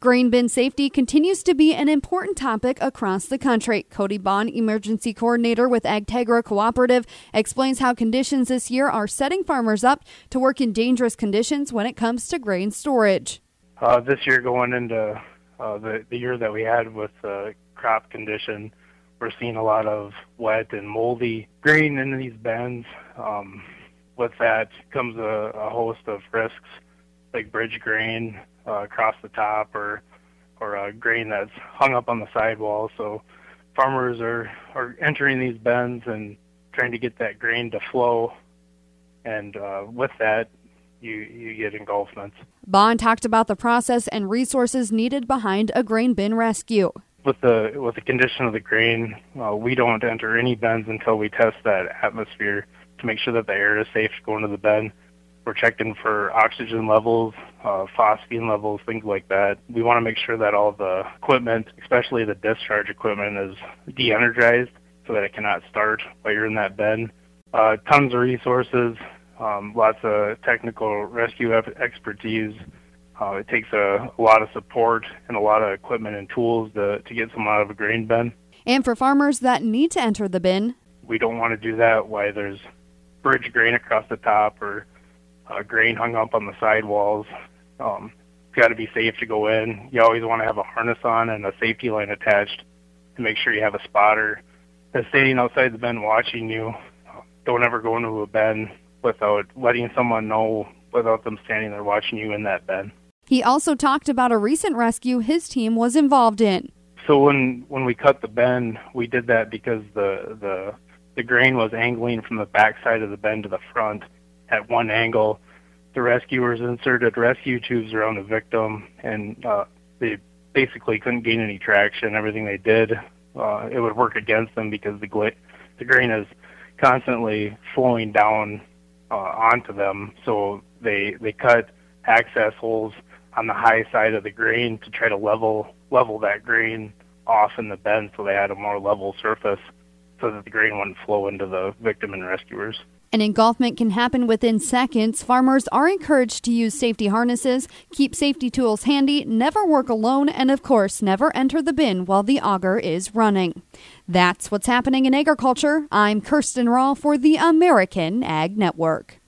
Grain bin safety continues to be an important topic across the country. Cody Bond, Emergency Coordinator with AgTegra Cooperative, explains how conditions this year are setting farmers up to work in dangerous conditions when it comes to grain storage. This year, going into the year that we had with crop condition, we're seeing a lot of wet and moldy grain in these bins. With that comes a host of risks like bridge grain across the top or grain that's hung up on the sidewall. So farmers are entering these bins and trying to get that grain to flow, and with that you get engulfments. Bond talked about the process and resources needed behind a grain bin rescue. With the condition of the grain, we don't enter any bins until we test that atmosphere to make sure that the air is safe to go into the bin. We're checking for oxygen levels, phosphine levels, things like that. We want to make sure that all the equipment, especially the discharge equipment, is de-energized so that it cannot start while you're in that bin. Tons of resources, lots of technical rescue expertise. It takes a lot of support and a lot of equipment and tools to get someone out of a grain bin. And for farmers that need to enter the bin, we don't want to do that while there's bridge grain across the top or grain hung up on the sidewalls. It's got to be safe to go in. You always want to have a harness on and a safety line attached to make sure you have a spotter that's standing outside the bin watching you. Don't ever go into a bin without letting someone know, without them standing there watching you in that bin. He also talked about a recent rescue his team was involved in. So when we cut the bin, we did that because the grain was angling from the back side of the bin to the front at one angle. The rescuers inserted rescue tubes around the victim, and they basically couldn't gain any traction. Everything they did, it would work against them because the grain is constantly flowing down onto them. So they cut access holes on the high side of the grain to try to level that grain off in the bin so they had a more level surface so that the grain wouldn't flow into the victim and rescuers. An engulfment can happen within seconds. Farmers are encouraged to use safety harnesses, keep safety tools handy, never work alone, and of course, never enter the bin while the auger is running. That's what's happening in agriculture. I'm Kirsten Rahl for the American Ag Network.